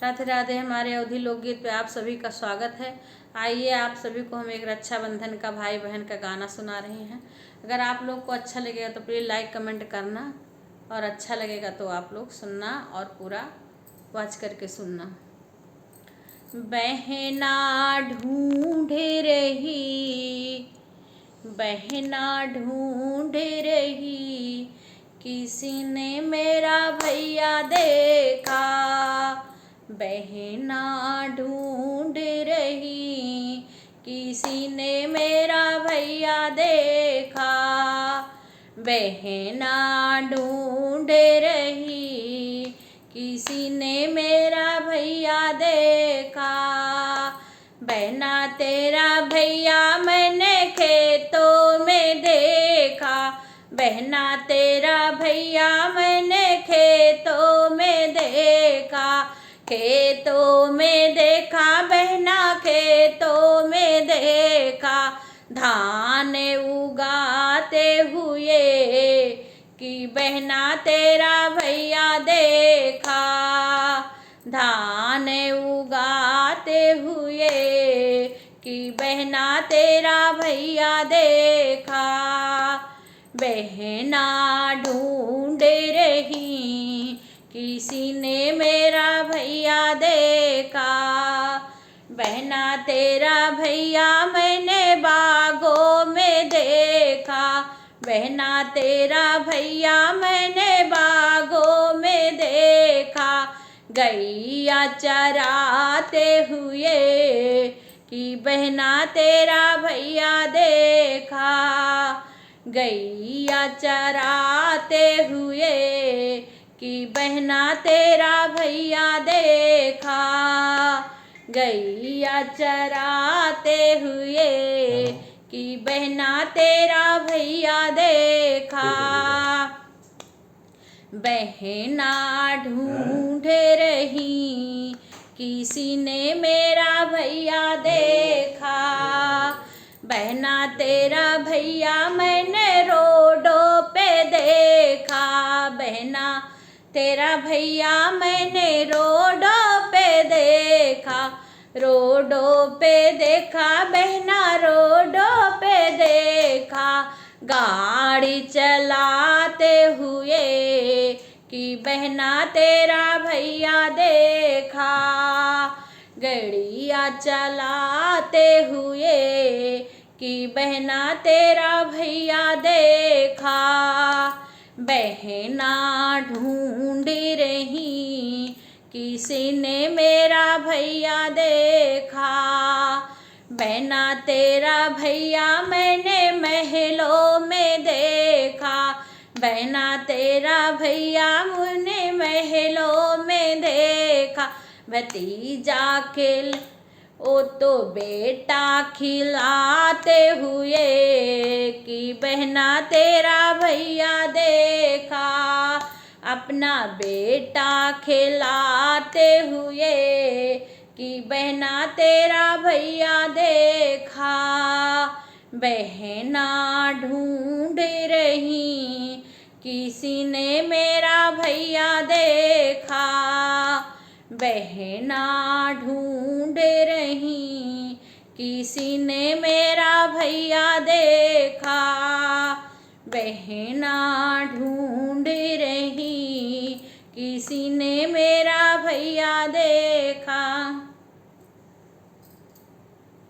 राधे राधे। हमारे अवधी लोकगीत पे आप सभी का स्वागत है। आइए आप सभी को हम एक रक्षाबंधन का भाई बहन का गाना सुना रहे हैं। अगर आप लोग को अच्छा लगेगा तो प्लीज़ लाइक कमेंट करना, और अच्छा लगेगा तो आप लोग सुनना और पूरा वॉच करके सुनना। बहना ढूंढ रही, बहना ढूंढ रही, किसी ने मेरा भैया देखा। बहना ढूंढ रही, किसी ने मेरा भैया देखा। बहना ढूंढ रही, किसी ने मेरा भैया देखा। बहना तेरा भैया मैंने खेतों में देखा। बहना तेरा भैया मैंने खेतों में देखा। खेतों में देखा बहना, खेतों में देखा। धान उगाते हुए कि बहना तेरा भैया देखा। धान उगाते हुए कि बहना तेरा भैया देखा। बहना ढूंढ रही, किसी ने मेरा भैया देखा। बहना तेरा भैया मैंने बागों में देखा। बहना तेरा भैया मैंने बागों में देखा। गैया चराते हुए कि बहना तेरा भैया देखा। गैया चराते हुए कि बहना तेरा भैया देखा। गैया चराते हुए कि बहना तेरा भैया देखा। बहना ढूंढ रही, किसी ने मेरा भैया देखा। बहना तेरा भैया मैंने रोडों पे देखा। बहना तेरा भैया मैंने रोडों पे देखा। रोडों पे देखा बहना, रोडों पे देखा। गाड़ी चलाते हुए कि बहना तेरा भैया देखा। गड़िया चलाते हुए कि बहना तेरा भैया देखा। बहना ढूंढ रही, किसी ने मेरा भैया देखा। बहना तेरा भैया मैंने महलों में देखा। बहना तेरा भैया मुझे महलों में देखा। भतीजा खिल ओ तो बेटा खिलाते हुए कि बहना तेरा भैया देखा। अपना बेटा खिलाते हुए कि बहना तेरा भैया देखा। बहना ढूंढ रही, किसी ने मेरा भैया देखा। बहना ढूंढ रही, किसी ने मेरा भैया देखा। बहना ढूंढ रही, किसी ने मेरा भैया देखा।